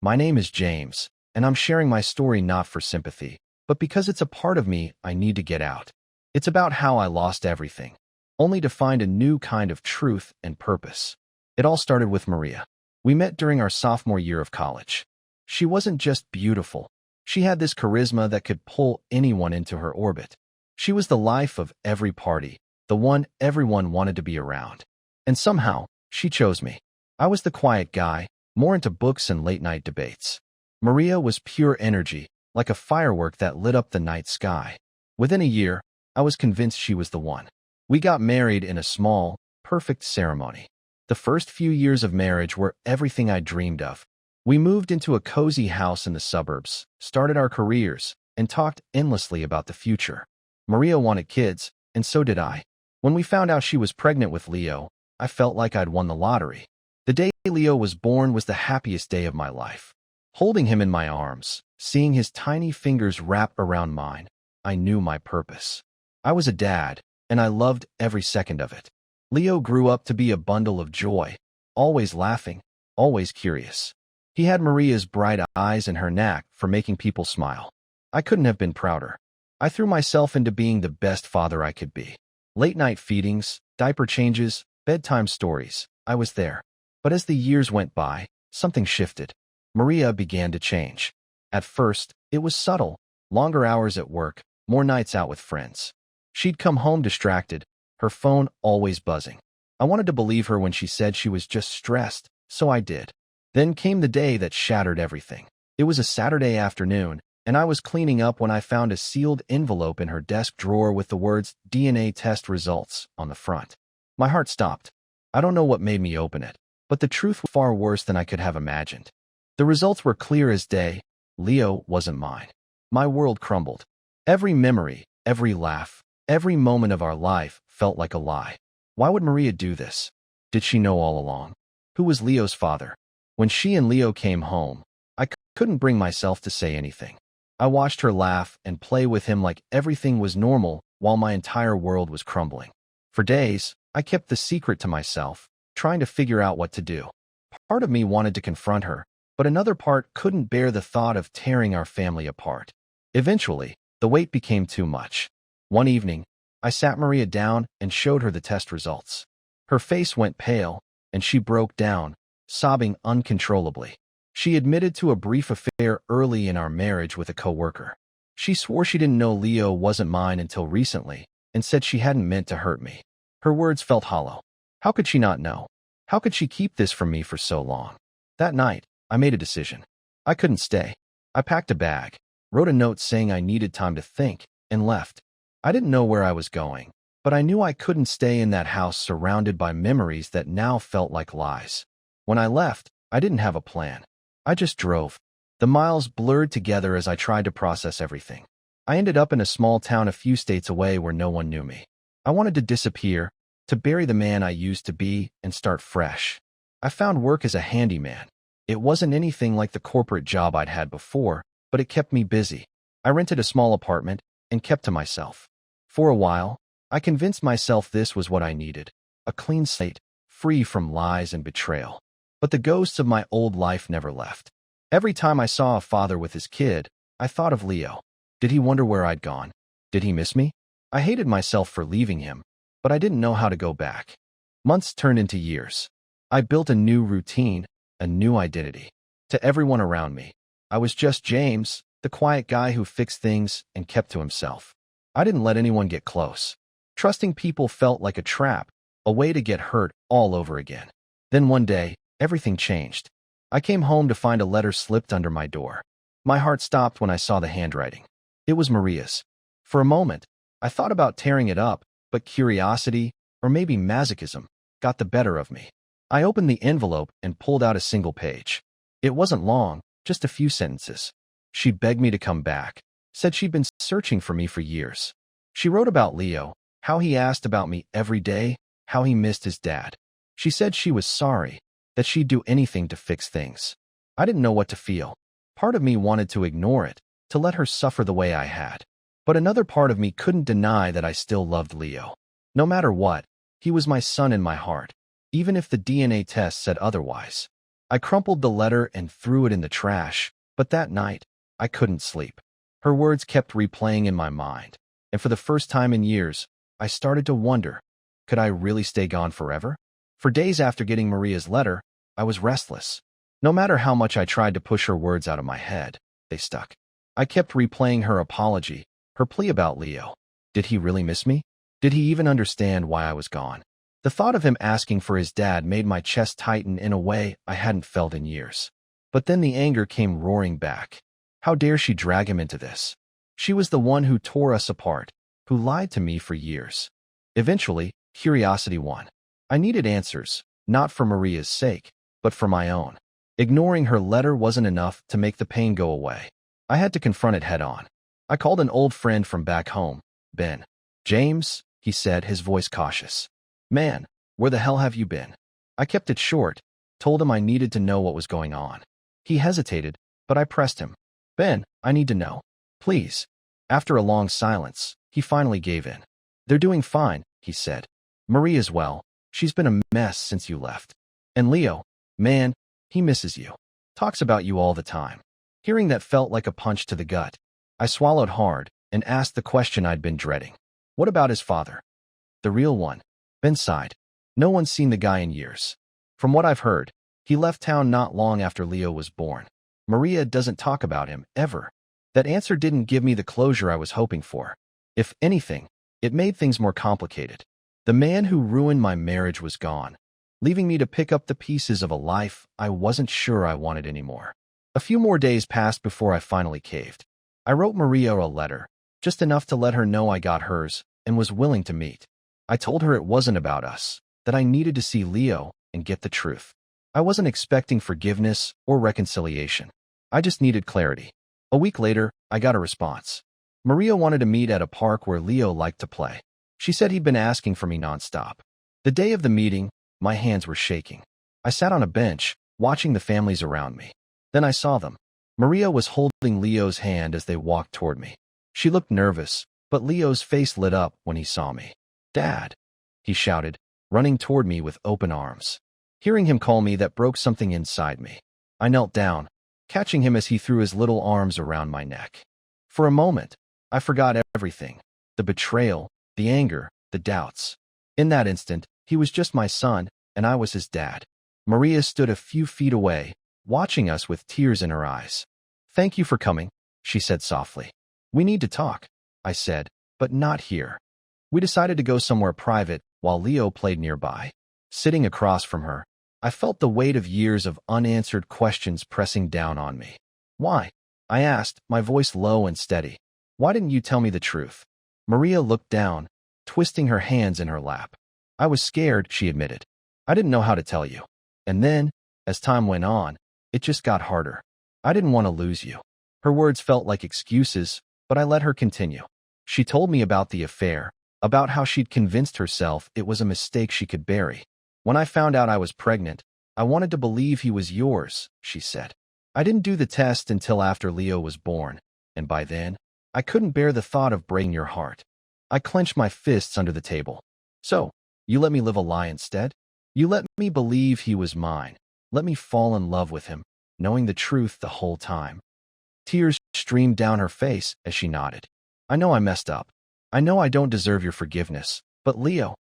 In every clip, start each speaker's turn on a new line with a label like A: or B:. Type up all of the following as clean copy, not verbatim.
A: My name is James, and I'm sharing my story not for sympathy, but because it's a part of me I need to get out. It's about how I lost everything, only to find a new kind of truth and purpose. It all started with Maria. We met during our sophomore year of college. She wasn't just beautiful. She had this charisma that could pull anyone into her orbit. She was the life of every party, the one everyone wanted to be around. And somehow, she chose me. I was the quiet guy, more into books and late-night debates. Maria was pure energy, like a firework that lit up the night sky. Within a year, I was convinced she was the one. We got married in a small, perfect ceremony. The first few years of marriage were everything I dreamed of. We moved into a cozy house in the suburbs, started our careers, and talked endlessly about the future. Maria wanted kids, and so did I. When we found out she was pregnant with Leo, I felt like I'd won the lottery. The day Leo was born was the happiest day of my life. Holding him in my arms, seeing his tiny fingers wrap around mine, I knew my purpose. I was a dad, and I loved every second of it. Leo grew up to be a bundle of joy, always laughing, always curious. He had Maria's bright eyes and her knack for making people smile. I couldn't have been prouder. I threw myself into being the best father I could be. Late-night feedings, diaper changes, bedtime stories, I was there. But as the years went by, something shifted. Maria began to change. At first, it was subtle, longer hours at work, more nights out with friends. She'd come home distracted, her phone always buzzing. I wanted to believe her when she said she was just stressed, so I did. Then came the day that shattered everything. It was a Saturday afternoon, and I was cleaning up when I found a sealed envelope in her desk drawer with the words DNA test results on the front. My heart stopped. I don't know what made me open it, but the truth was far worse than I could have imagined. The results were clear as day. Leo wasn't mine. My world crumbled. Every memory, every laugh, every moment of our life felt like a lie. Why would Maria do this? Did she know all along? Who was Leo's father? When she and Leo came home, I couldn't bring myself to say anything. I watched her laugh and play with him like everything was normal while my entire world was crumbling. For days, I kept the secret to myself, trying to figure out what to do. Part of me wanted to confront her, but another part couldn't bear the thought of tearing our family apart. Eventually, the weight became too much. One evening, I sat Maria down and showed her the test results. Her face went pale, and she broke down, sobbing uncontrollably. She admitted to a brief affair early in our marriage with a coworker. She swore she didn't know Leo wasn't mine until recently, and said she hadn't meant to hurt me. Her words felt hollow. How could she not know? How could she keep this from me for so long? That night, I made a decision. I couldn't stay. I packed a bag, wrote a note saying I needed time to think, and left. I didn't know where I was going, but I knew I couldn't stay in that house surrounded by memories that now felt like lies. When I left, I didn't have a plan. I just drove. The miles blurred together as I tried to process everything. I ended up in a small town a few states away where no one knew me. I wanted to disappear, to bury the man I used to be and start fresh. I found work as a handyman. It wasn't anything like the corporate job I'd had before, but it kept me busy. I rented a small apartment and kept to myself. For a while, I convinced myself this was what I needed, a clean slate, free from lies and betrayal. But the ghosts of my old life never left. Every time I saw a father with his kid, I thought of Leo. Did he wonder where I'd gone? Did he miss me? I hated myself for leaving him, but I didn't know how to go back. Months turned into years. I built a new routine, a new identity. To everyone around me, I was just James, the quiet guy who fixed things and kept to himself. I didn't let anyone get close. Trusting people felt like a trap, a way to get hurt all over again. Then one day, everything changed. I came home to find a letter slipped under my door. My heart stopped when I saw the handwriting. It was Maria's. For a moment, I thought about tearing it up, but curiosity, or maybe masochism, got the better of me. I opened the envelope and pulled out a single page. It wasn't long, just a few sentences. She begged me to come back, said she'd been searching for me for years. She wrote about Leo, how he asked about me every day, how he missed his dad. She said she was sorry, that she'd do anything to fix things. I didn't know what to feel. Part of me wanted to ignore it, to let her suffer the way I had. But another part of me couldn't deny that I still loved Leo. No matter what, he was my son in my heart, even if the DNA test said otherwise. I crumpled the letter and threw it in the trash, but that night, I couldn't sleep. Her words kept replaying in my mind, and for the first time in years, I started to wonder, could I really stay gone forever? For days after getting Maria's letter, I was restless. No matter how much I tried to push her words out of my head, they stuck. I kept replaying her apology, her plea about Leo. Did he really miss me? Did he even understand why I was gone? The thought of him asking for his dad made my chest tighten in a way I hadn't felt in years. But then the anger came roaring back. How dare she drag him into this? She was the one who tore us apart, who lied to me for years. Eventually, curiosity won. I needed answers, not for Maria's sake, but for my own. Ignoring her letter wasn't enough to make the pain go away. I had to confront it head on. I called an old friend from back home, Ben. "James," he said, his voice cautious. "Man, where the hell have you been?" I kept it short, told him I needed to know what was going on. He hesitated, but I pressed him. "Ben, I need to know. Please." After a long silence, he finally gave in. "They're doing fine," he said. "Maria's well. She's been a mess since you left. And Leo, man, he misses you. Talks about you all the time." Hearing that felt like a punch to the gut. I swallowed hard and asked the question I'd been dreading. "What about his father?" "The real one." Ben sighed. "No one's seen the guy in years. From what I've heard, he left town not long after Leo was born. Maria doesn't talk about him, ever." That answer didn't give me the closure I was hoping for. If anything, it made things more complicated. The man who ruined my marriage was gone, leaving me to pick up the pieces of a life I wasn't sure I wanted anymore. A few more days passed before I finally caved. I wrote Maria a letter, just enough to let her know I got hers and was willing to meet. I told her it wasn't about us, that I needed to see Leo and get the truth. I wasn't expecting forgiveness or reconciliation. I just needed clarity. A week later, I got a response. Maria wanted to meet at a park where Leo liked to play. She said he'd been asking for me nonstop. The day of the meeting, my hands were shaking. I sat on a bench, watching the families around me. Then I saw them. Maria was holding Leo's hand as they walked toward me. She looked nervous, but Leo's face lit up when he saw me. "Dad," he shouted, running toward me with open arms. Hearing him call me, that broke something inside me. I knelt down, catching him as he threw his little arms around my neck. For a moment, I forgot everything. The betrayal, the anger, the doubts. In that instant, he was just my son, and I was his dad. Maria stood a few feet away, watching us with tears in her eyes. "Thank you for coming," she said softly. "We need to talk," I said, "but not here." We decided to go somewhere private while Leo played nearby. Sitting across from her, I felt the weight of years of unanswered questions pressing down on me. "Why?" I asked, my voice low and steady. "Why didn't you tell me the truth?" Maria looked down, twisting her hands in her lap. "I was scared," she admitted. "I didn't know how to tell you. And then, as time went on, it just got harder. I didn't want to lose you." Her words felt like excuses, but I let her continue. She told me about the affair, about how she'd convinced herself it was a mistake she could bury. "When I found out I was pregnant, I wanted to believe he was yours," she said. "I didn't do the test until after Leo was born, and by then, I couldn't bear the thought of breaking your heart." I clenched my fists under the table. "So, you let me live a lie instead? You let me believe he was mine, let me fall in love with him, knowing the truth the whole time." Tears streamed down her face as she nodded. "I know I messed up. I know I don't deserve your forgiveness, but Leo,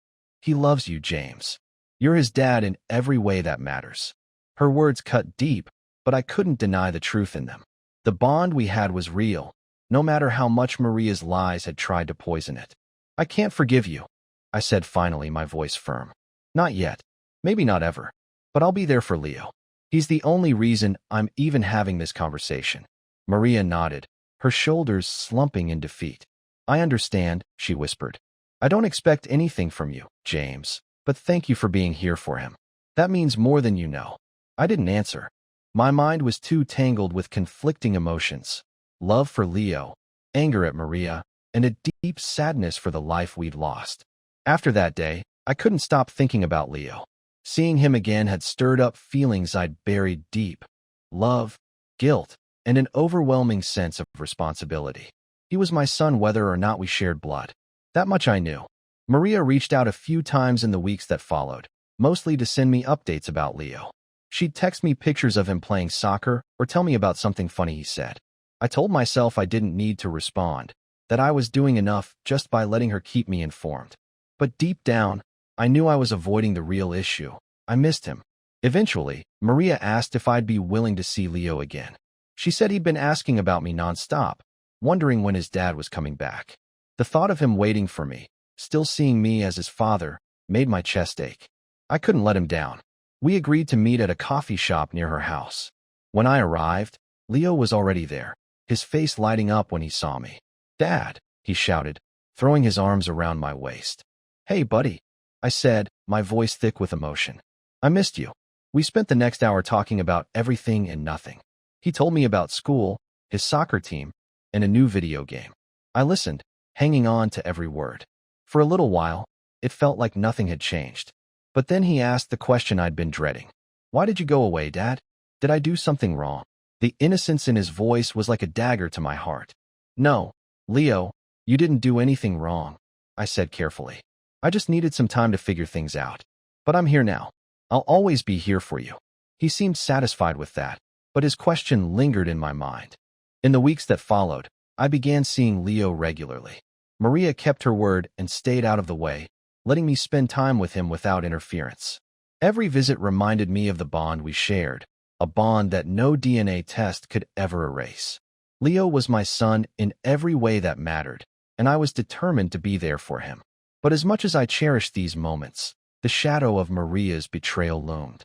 A: he loves you, James. You're his dad in every way that matters." Her words cut deep, but I couldn't deny the truth in them. The bond we had was real, no matter how much Maria's lies had tried to poison it. "I can't forgive you," I said finally, my voice firm. "Not yet. Maybe not ever. But I'll be there for Leo. He's the only reason I'm even having this conversation." Maria nodded, her shoulders slumping in defeat. "I understand," she whispered. "I don't expect anything from you, James, but thank you for being here for him. That means more than you know." I didn't answer. My mind was too tangled with conflicting emotions. Love for Leo, anger at Maria, and a deep sadness for the life we'd lost. After that day, I couldn't stop thinking about Leo. Seeing him again had stirred up feelings I'd buried deep. Love, guilt, and an overwhelming sense of responsibility. He was my son whether or not we shared blood. That much I knew. Maria reached out a few times in the weeks that followed, mostly to send me updates about Leo. She'd text me pictures of him playing soccer or tell me about something funny he said. I told myself I didn't need to respond, that I was doing enough just by letting her keep me informed. But deep down, I knew I was avoiding the real issue. I missed him. Eventually, Maria asked if I'd be willing to see Leo again. She said he'd been asking about me nonstop, wondering when his dad was coming back. The thought of him waiting for me, still seeing me as his father, made my chest ache. I couldn't let him down. We agreed to meet at a coffee shop near her house. When I arrived, Leo was already there, his face lighting up when he saw me. "Dad," he shouted, throwing his arms around my waist. "Hey, buddy," I said, my voice thick with emotion. "I missed you." We spent the next hour talking about everything and nothing. He told me about school, his soccer team, and a new video game. I listened, hanging on to every word. For a little while, it felt like nothing had changed. But then he asked the question I'd been dreading. "Why did you go away, Dad? Did I do something wrong?" The innocence in his voice was like a dagger to my heart. "No, Leo, you didn't do anything wrong," I said carefully. "I just needed some time to figure things out. But I'm here now. I'll always be here for you." He seemed satisfied with that, but his question lingered in my mind. In the weeks that followed, I began seeing Leo regularly. Maria kept her word and stayed out of the way, letting me spend time with him without interference. Every visit reminded me of the bond we shared, a bond that no DNA test could ever erase. Leo was my son in every way that mattered, and I was determined to be there for him. But as much as I cherished these moments, the shadow of Maria's betrayal loomed.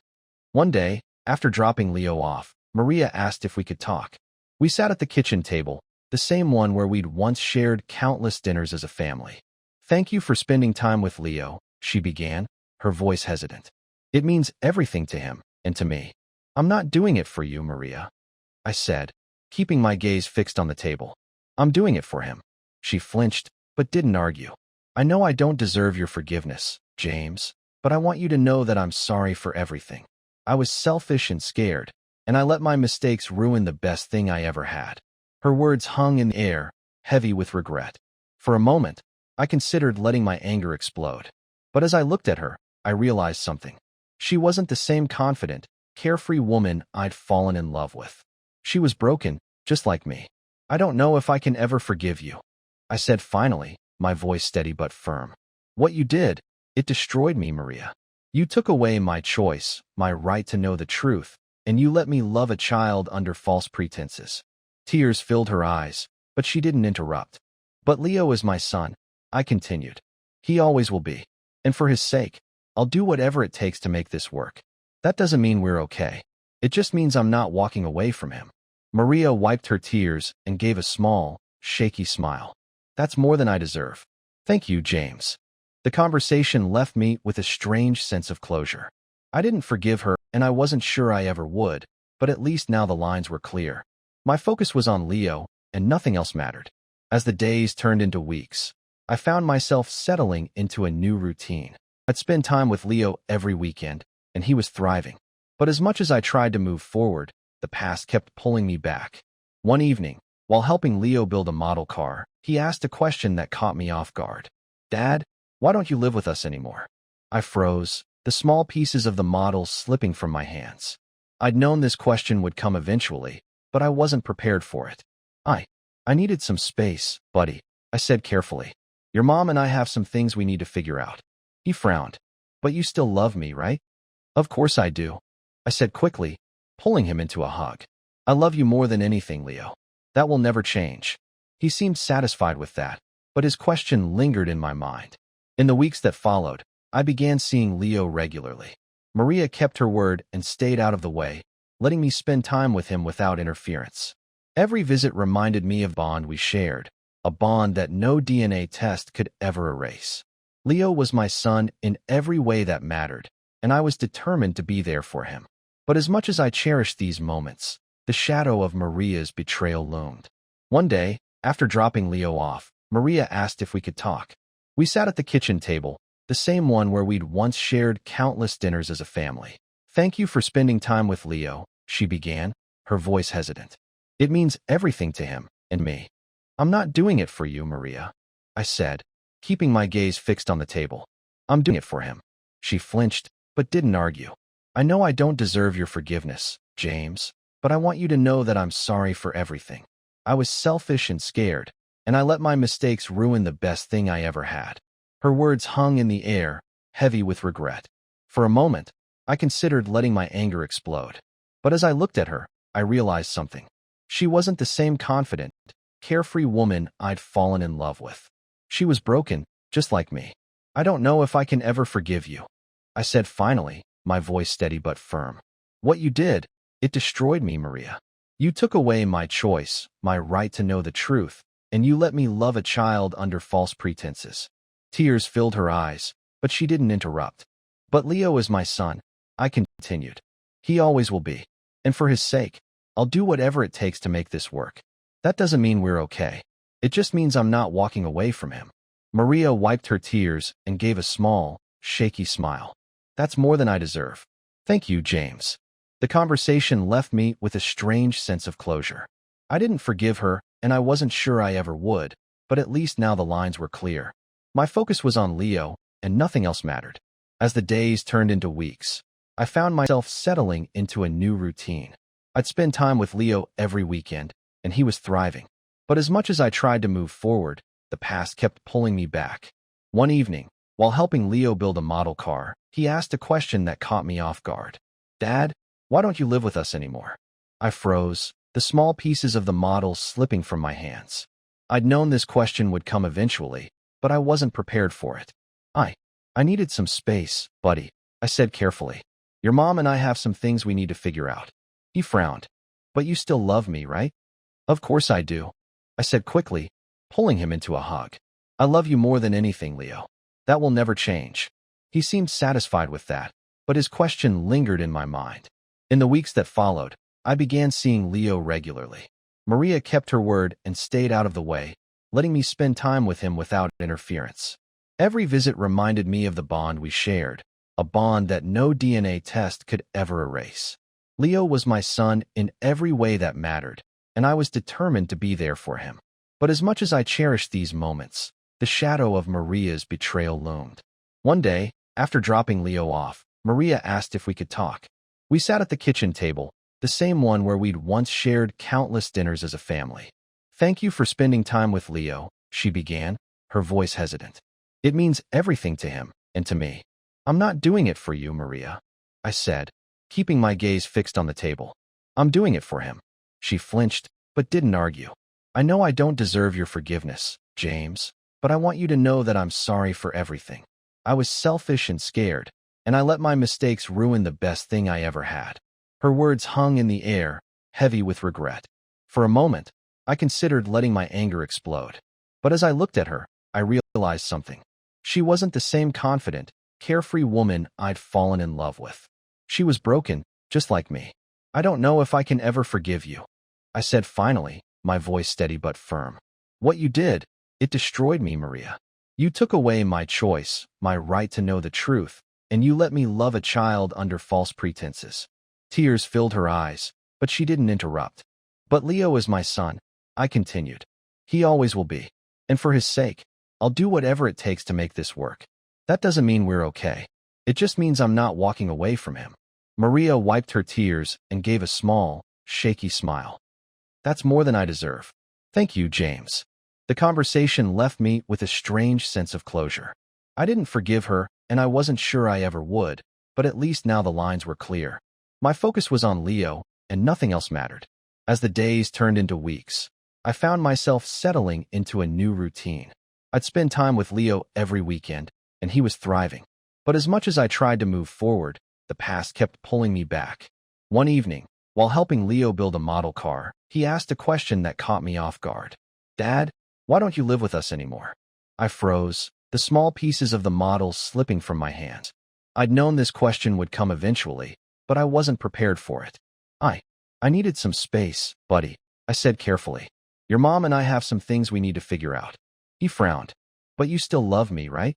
A: One day, after dropping Leo off, Maria asked if we could talk. We sat at the kitchen table, the same one where we'd once shared countless dinners as a family. "Thank you for spending time with Leo," she began, her voice hesitant. "It means everything to him, and to me." "I'm not doing it for you, Maria," I said, keeping my gaze fixed on the table. "I'm doing it for him." She flinched, but didn't argue. "I know I don't deserve your forgiveness, James, but I want you to know that I'm sorry for everything. I was selfish and scared, and I let my mistakes ruin the best thing I ever had." Her words hung in the air, heavy with regret. For a moment, I considered letting my anger explode. But as I looked at her, I realized something. She wasn't the same confident, carefree woman I'd fallen in love with. She was broken, just like me. "I don't know if I can ever forgive you," I said finally, my voice steady but firm. "What you did, it destroyed me, Maria. You took away my choice, my right to know the truth, and you let me love a child under false pretenses." Tears filled her eyes, but she didn't interrupt. "But Leo is my son," I continued. "He always will be. And for his sake, I'll do whatever it takes to make this work. That doesn't mean we're okay. It just means I'm not walking away from him." Maria wiped her tears and gave a small, shaky smile. "That's more than I deserve. Thank you, James." The conversation left me with a strange sense of closure. I didn't forgive her, and I wasn't sure I ever would, but at least now the lines were clear. My focus was on Leo, and nothing else mattered. As the days turned into weeks, I found myself settling into a new routine. I'd spend time with Leo every weekend, and he was thriving. But as much as I tried to move forward, the past kept pulling me back. One evening, while helping Leo build a model car, he asked a question that caught me off guard. "Dad, why don't you live with us anymore?" I froze, the small pieces of the model slipping from my hands. I'd known this question would come eventually, but I wasn't prepared for it. I needed some space, buddy," I said carefully. "Your mom and I have some things we need to figure out." He frowned. "But you still love me, right?" "Of course I do," I said quickly, pulling him into a hug. "I love you more than anything, Leo. That will never change." He seemed satisfied with that, but his question lingered in my mind. In the weeks that followed, I began seeing Leo regularly. Maria kept her word and stayed out of the way, letting me spend time with him without interference. Every visit reminded me of the bond we shared, a bond that no DNA test could ever erase. Leo was my son in every way that mattered, and I was determined to be there for him. But as much as I cherished these moments, the shadow of Maria's betrayal loomed. One day, after dropping Leo off, Maria asked if we could talk. We sat at the kitchen table, the same one where we'd once shared countless dinners as a family. "Thank you for spending time with Leo," she began, her voice hesitant. "It means everything to him, and me." "I'm not doing it for you, Maria," I said, keeping my gaze fixed on the table. "I'm doing it for him." She flinched, but didn't argue. I know I don't deserve your forgiveness, James, but I want you to know that I'm sorry for everything. I was selfish and scared, and I let my mistakes ruin the best thing I ever had. Her words hung in the air, heavy with regret. For a moment, I considered letting my anger explode. But as I looked at her, I realized something. She wasn't the same confident, carefree woman I'd fallen in love with. She was broken, just like me. I don't know if I can ever forgive you, I said finally, my voice steady but firm. What you did, it destroyed me, Maria. You took away my choice, my right to know the truth, and you let me love a child under false pretenses. Tears filled her eyes, but she didn't interrupt. But Leo is my son, I continued. He always will be. And for his sake, I'll do whatever it takes to make this work. That doesn't mean we're okay. It just means I'm not walking away from him. Maria wiped her tears and gave a small, shaky smile. That's more than I deserve. Thank you, James. The conversation left me with a strange sense of closure. I didn't forgive her, and I wasn't sure I ever would, but at least now the lines were clear. My focus was on Leo, and nothing else mattered. As the days turned into weeks, I found myself settling into a new routine. I'd spend time with Leo every weekend, and he was thriving. But as much as I tried to move forward, the past kept pulling me back. One evening, while helping Leo build a model car, he asked a question that caught me off guard. Dad, why don't you live with us anymore? I froze, the small pieces of the model slipping from my hands. I'd known this question would come eventually, but I wasn't prepared for it. I needed some space, buddy, I said carefully. Your mom and I have some things we need to figure out. He frowned. But you still love me, right? Of course I do, I said quickly, pulling him into a hug. I love you more than anything, Leo. That will never change. He seemed satisfied with that, but his question lingered in my mind. In the weeks that followed, I began seeing Leo regularly. Maria kept her word and stayed out of the way, letting me spend time with him without interference. Every visit reminded me of the bond we shared, a bond that no DNA test could ever erase. Leo was my son in every way that mattered, and I was determined to be there for him. But as much as I cherished these moments, the shadow of Maria's betrayal loomed. One day, after dropping Leo off, Maria asked if we could talk. We sat at the kitchen table, the same one where we'd once shared countless dinners as a family. Thank you for spending time with Leo, she began, her voice hesitant. It means everything to him, and to me. I'm not doing it for you, Maria, I said, keeping my gaze fixed on the table. I'm doing it for him. She flinched, but didn't argue. I know I don't deserve your forgiveness, James, but I want you to know that I'm sorry for everything. I was selfish and scared, and I let my mistakes ruin the best thing I ever had. Her words hung in the air, heavy with regret. For a moment, I considered letting my anger explode. But as I looked at her, I realized something. She wasn't the same confident, carefree woman I'd fallen in love with. She was broken, just like me. I don't know if I can ever forgive you, I said finally, my voice steady but firm. What you did, it destroyed me, Maria. You took away my choice, my right to know the truth, and you let me love a child under false pretenses. Tears filled her eyes, but she didn't interrupt. But Leo is my son, I continued. He always will be. And for his sake, I'll do whatever it takes to make this work. That doesn't mean we're okay. It just means I'm not walking away from him. Maria wiped her tears and gave a small, shaky smile. That's more than I deserve. Thank you, James. The conversation left me with a strange sense of closure. I didn't forgive her, and I wasn't sure I ever would, but at least now the lines were clear. My focus was on Leo, and nothing else mattered. As the days turned into weeks, I found myself settling into a new routine. I'd spend time with Leo every weekend, and he was thriving. But as much as I tried to move forward, the past kept pulling me back. One evening, while helping Leo build a model car, he asked a question that caught me off guard. Dad, why don't you live with us anymore? I froze, the small pieces of the model slipping from my hands. I'd known this question would come eventually, but I wasn't prepared for it. I needed some space, buddy, I said carefully. Your mom and I have some things we need to figure out. He frowned. But you still love me, right?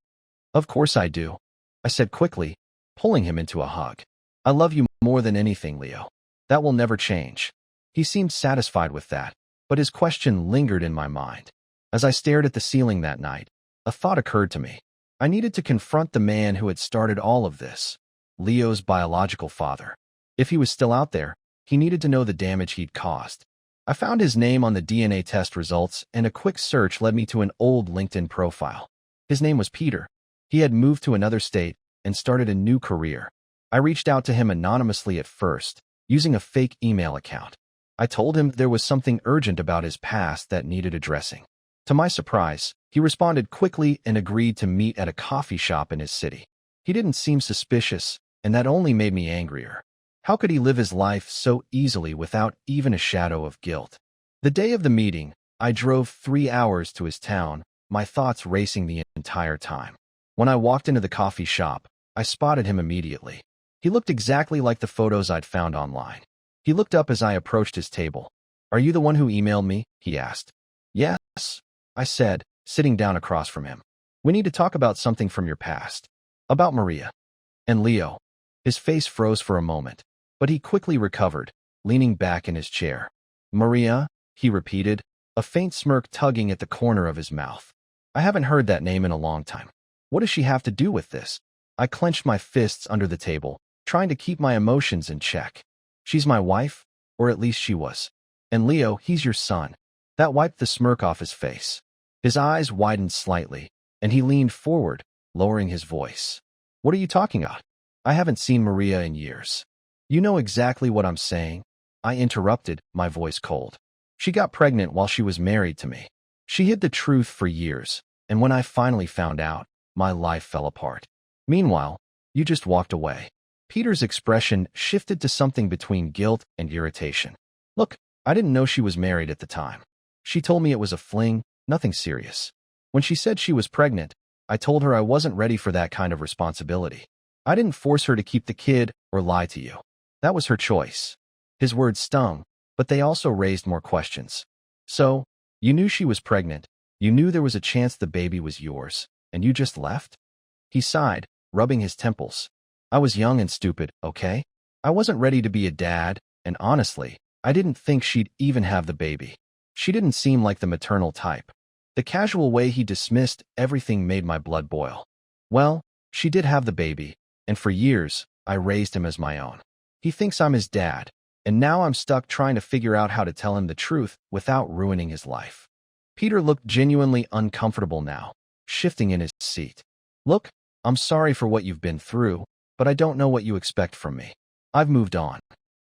A: Of course I do, I said quickly, pulling him into a hug. I love you more than anything, Leo. That will never change. He seemed satisfied with that, but his question lingered in my mind. As I stared at the ceiling that night, a thought occurred to me. I needed to confront the man who had started all of this. Leo's biological father. If he was still out there, he needed to know the damage he'd caused. I found his name on the DNA test results, and a quick search led me to an old LinkedIn profile. His name was Peter. He had moved to another state and started a new career. I reached out to him anonymously at first, using a fake email account. I told him there was something urgent about his past that needed addressing. To my surprise, he responded quickly and agreed to meet at a coffee shop in his city. He didn't seem suspicious, and that only made me angrier. How could he live his life so easily without even a shadow of guilt? The day of the meeting, I drove 3 hours to his town, my thoughts racing the entire time. When I walked into the coffee shop, I spotted him immediately. He looked exactly like the photos I'd found online. He looked up as I approached his table. "Are you the one who emailed me?" he asked. "Yes," I said, sitting down across from him. "We need to talk about something from your past. About Maria." "And Leo." His face froze for a moment, but he quickly recovered, leaning back in his chair. "Maria," he repeated, a faint smirk tugging at the corner of his mouth. "I haven't heard that name in a long time. What does she have to do with this?" I clenched my fists under the table, trying to keep my emotions in check. "She's my wife, or at least she was. And Leo, he's your son." That wiped the smirk off his face. His eyes widened slightly, and he leaned forward, lowering his voice. "What are you talking about? I haven't seen Maria in years." "You know exactly what I'm saying," I interrupted, my voice cold. "She got pregnant while she was married to me. She hid the truth for years, and when I finally found out, my life fell apart. Meanwhile, you just walked away." Peter's expression shifted to something between guilt and irritation. "Look, I didn't know she was married at the time. She told me it was a fling, nothing serious. When she said she was pregnant, I told her I wasn't ready for that kind of responsibility. I didn't force her to keep the kid or lie to you. That was her choice." His words stung, but they also raised more questions. "So, you knew she was pregnant, you knew there was a chance the baby was yours, and you just left?" He sighed, rubbing his temples. "I was young and stupid, okay? I wasn't ready to be a dad, and honestly, I didn't think she'd even have the baby. She didn't seem like the maternal type." The casual way he dismissed everything made my blood boil. "Well, she did have the baby, and for years, I raised him as my own. He thinks I'm his dad, and now I'm stuck trying to figure out how to tell him the truth without ruining his life." Peter looked genuinely uncomfortable now, shifting in his seat. "Look, I'm sorry for what you've been through, but I don't know what you expect from me. I've moved on.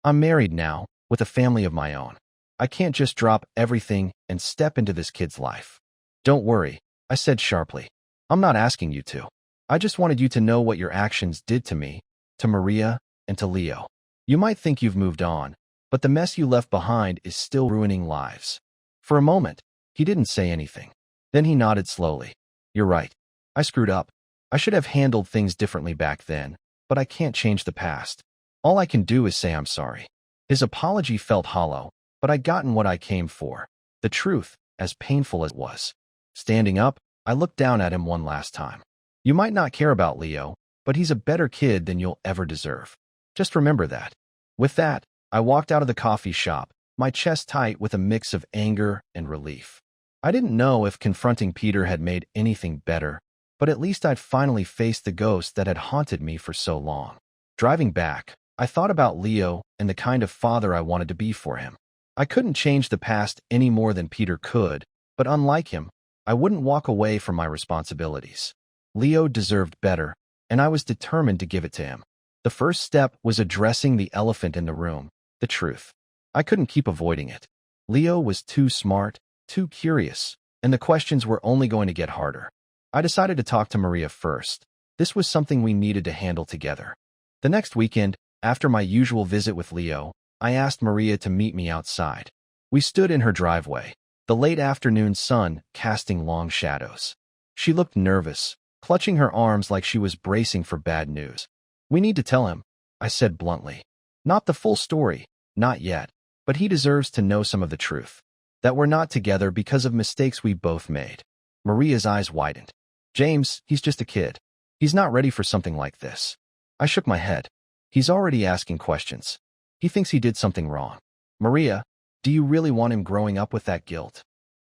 A: I'm married now, with a family of my own. I can't just drop everything and step into this kid's life." "Don't worry," I said sharply. "I'm not asking you to. I just wanted you to know what your actions did to me, to Maria, and to Leo. You might think you've moved on, but the mess you left behind is still ruining lives." For a moment, he didn't say anything. Then he nodded slowly. "You're right. I screwed up. I should have handled things differently back then, but I can't change the past. All I can do is say I'm sorry." His apology felt hollow, but I'd gotten what I came for. The truth, as painful as it was. Standing up, I looked down at him one last time. "You might not care about Leo, but he's a better kid than you'll ever deserve. Just remember that." With that, I walked out of the coffee shop, my chest tight with a mix of anger and relief. I didn't know if confronting Peter had made anything better, but at least I'd finally faced the ghost that had haunted me for so long. Driving back, I thought about Leo and the kind of father I wanted to be for him. I couldn't change the past any more than Peter could, but unlike him, I wouldn't walk away from my responsibilities. Leo deserved better, and I was determined to give it to him. The first step was addressing the elephant in the room, the truth. I couldn't keep avoiding it. Leo was too smart, too curious, and the questions were only going to get harder. I decided to talk to Maria first. This was something we needed to handle together. The next weekend, after my usual visit with Leo, I asked Maria to meet me outside. We stood in her driveway, the late afternoon sun casting long shadows. She looked nervous, clutching her arms like she was bracing for bad news. "We need to tell him," I said bluntly. "Not the full story, not yet, but he deserves to know some of the truth. That we're not together because of mistakes we both made." Maria's eyes widened. "James, he's just a kid. He's not ready for something like this." I shook my head. "He's already asking questions. He thinks he did something wrong. Maria, do you really want him growing up with that guilt?"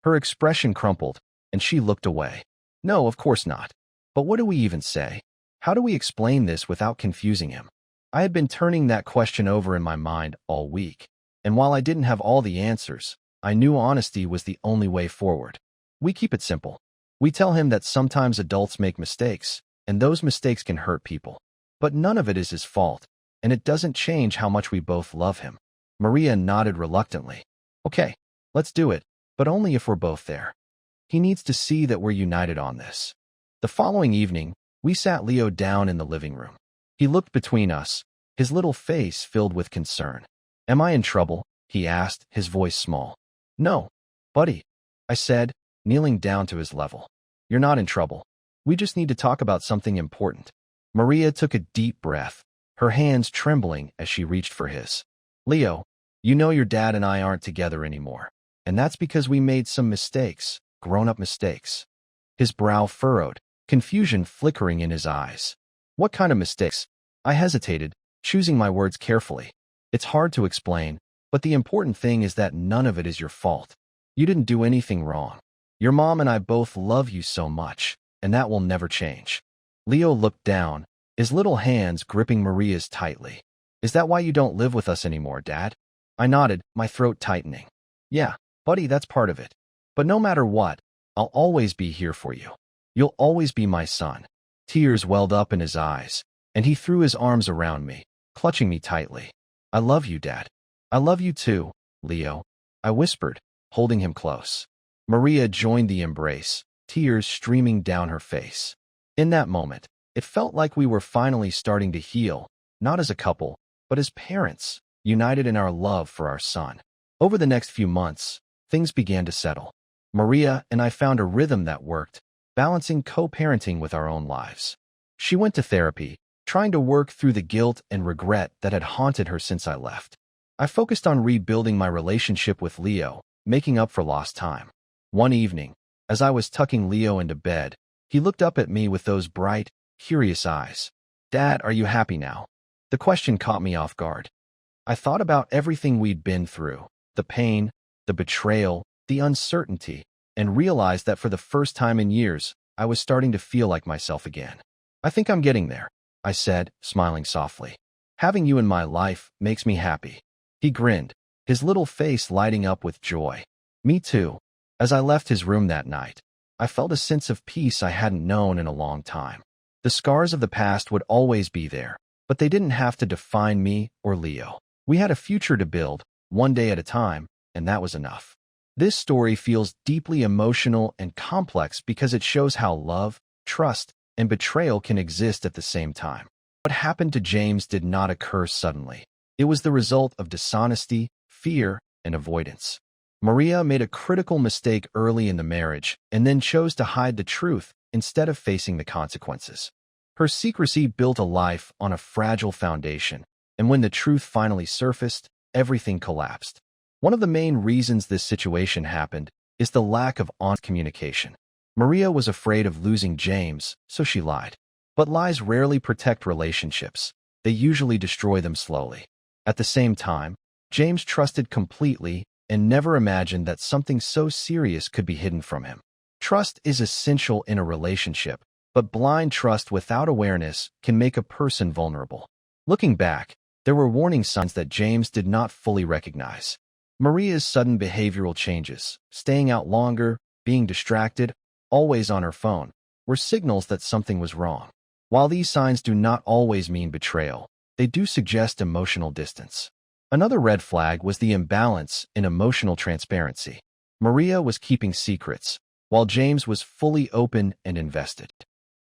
A: Her expression crumpled, and she looked away. "No, of course not. But what do we even say? How do we explain this without confusing him? I had been turning that question over in my mind all week, and while I didn't have all the answers, I knew honesty was the only way forward. We keep it simple. We tell him that sometimes adults make mistakes, and those mistakes can hurt people. But none of it is his fault, and it doesn't change how much we both love him. Maria nodded reluctantly. Okay, let's do it, but only if we're both there. He needs to see that we're united on this. The following evening, we sat Leo down in the living room. He looked between us, his little face filled with concern. Am I in trouble? He asked, his voice small. No, buddy, I said, kneeling down to his level. You're not in trouble. We just need to talk about something important. Maria took a deep breath, her hands trembling as she reached for his. Leo, you know your dad and I aren't together anymore, and that's because we made some mistakes, grown-up mistakes. His brow furrowed, confusion flickering in his eyes. What kind of mistakes? I hesitated, choosing my words carefully. It's hard to explain, but the important thing is that none of it is your fault. You didn't do anything wrong. Your mom and I both love you so much, and that will never change. Leo looked down, his little hands gripping Maria's tightly. Is that why you don't live with us anymore, Dad? I nodded, my throat tightening. Yeah, buddy, that's part of it. But no matter what, I'll always be here for you. You'll always be my son. Tears welled up in his eyes, and he threw his arms around me, clutching me tightly. I love you, Dad. I love you too, Leo, I whispered, holding him close. Maria joined the embrace, tears streaming down her face. In that moment, it felt like we were finally starting to heal, not as a couple, but as parents, united in our love for our son. Over the next few months, things began to settle. Maria and I found a rhythm that worked, balancing co-parenting with our own lives. She went to therapy, trying to work through the guilt and regret that had haunted her since I left. I focused on rebuilding my relationship with Leo, making up for lost time. One evening, as I was tucking Leo into bed, he looked up at me with those bright, curious eyes. Dad, are you happy now? The question caught me off guard. I thought about everything we'd been through, the pain, the betrayal, the uncertainty, and realized that for the first time in years, I was starting to feel like myself again. I think I'm getting there, I said, smiling softly. Having you in my life makes me happy. He grinned, his little face lighting up with joy. Me too. As I left his room that night, I felt a sense of peace I hadn't known in a long time. The scars of the past would always be there, but they didn't have to define me or Leo. We had a future to build, one day at a time, and that was enough. This story feels deeply emotional and complex because it shows how love, trust, and betrayal can exist at the same time. What happened to James did not occur suddenly. It was the result of dishonesty, fear, and avoidance. Maria made a critical mistake early in the marriage and then chose to hide the truth instead of facing the consequences. Her secrecy built a life on a fragile foundation, and when the truth finally surfaced, everything collapsed. One of the main reasons this situation happened is the lack of honest communication. Maria was afraid of losing James, so she lied. But lies rarely protect relationships. They usually destroy them slowly. At the same time, James trusted completely and never imagined that something so serious could be hidden from him. Trust is essential in a relationship, but blind trust without awareness can make a person vulnerable. Looking back, there were warning signs that James did not fully recognize. Maria's sudden behavioral changes, staying out longer, being distracted, always on her phone, were signals that something was wrong. While these signs do not always mean betrayal, they do suggest emotional distance. Another red flag was the imbalance in emotional transparency. Maria was keeping secrets, while James was fully open and invested.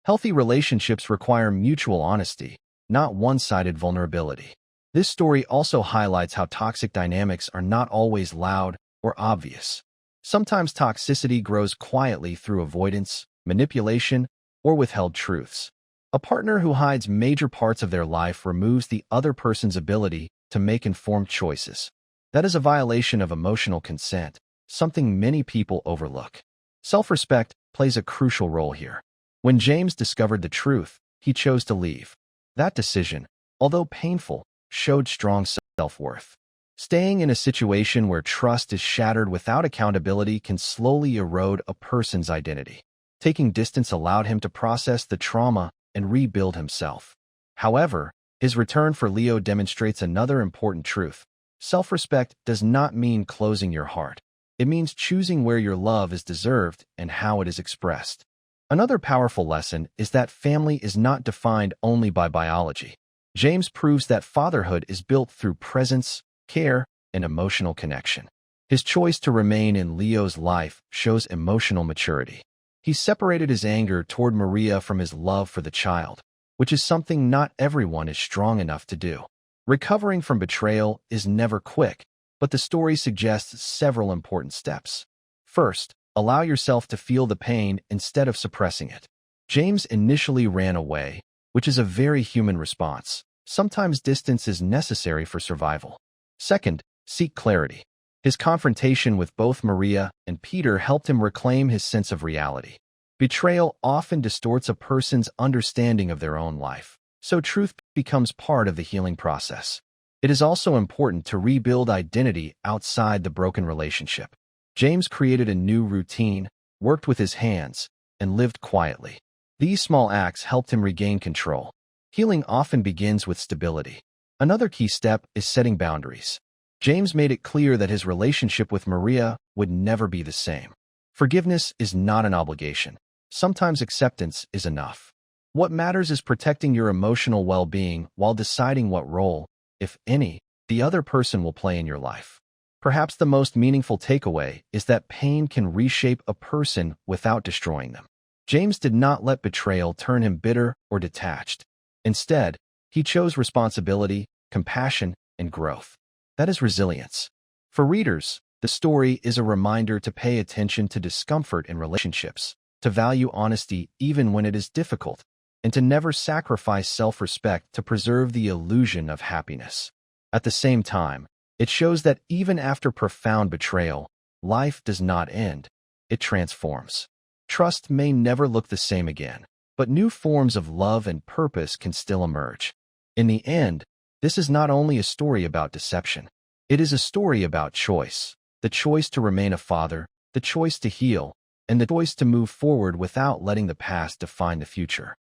A: Healthy relationships require mutual honesty, not one-sided vulnerability. This story also highlights how toxic dynamics are not always loud or obvious. Sometimes toxicity grows quietly through avoidance, manipulation, or withheld truths. A partner who hides major parts of their life removes the other person's ability to make informed choices. That is a violation of emotional consent, something many people overlook. Self-respect plays a crucial role here. When James discovered the truth, he chose to leave. That decision, although painful, showed strong self-worth. Staying in a situation where trust is shattered without accountability can slowly erode a person's identity. Taking distance allowed him to process the trauma and rebuild himself. However, his return for Leo demonstrates another important truth. Self-respect does not mean closing your heart. It means choosing where your love is deserved and how it is expressed. Another powerful lesson is that family is not defined only by biology. James proves that fatherhood is built through presence, care, and emotional connection. His choice to remain in Leo's life shows emotional maturity. He separated his anger toward Maria from his love for the child, which is something not everyone is strong enough to do. Recovering from betrayal is never quick, but the story suggests several important steps. First, allow yourself to feel the pain instead of suppressing it. James initially ran away, which is a very human response. Sometimes distance is necessary for survival. Second, seek clarity. His confrontation with both Maria and Peter helped him reclaim his sense of reality. Betrayal often distorts a person's understanding of their own life, so truth becomes part of the healing process. It is also important to rebuild identity outside the broken relationship. James created a new routine, worked with his hands, and lived quietly. These small acts helped him regain control. Healing often begins with stability. Another key step is setting boundaries. James made it clear that his relationship with Maria would never be the same. Forgiveness is not an obligation. Sometimes acceptance is enough. What matters is protecting your emotional well-being while deciding what role, if any, the other person will play in your life. Perhaps the most meaningful takeaway is that pain can reshape a person without destroying them. James did not let betrayal turn him bitter or detached. Instead, he chose responsibility, compassion, and growth. That is resilience. For readers, the story is a reminder to pay attention to discomfort in relationships, to value honesty even when it is difficult, and to never sacrifice self-respect to preserve the illusion of happiness. At the same time, it shows that even after profound betrayal, life does not end. It transforms. Trust may never look the same again, but new forms of love and purpose can still emerge. In the end, this is not only a story about deception. It is a story about choice. The choice to remain a father, the choice to heal, and the choice to move forward without letting the past define the future.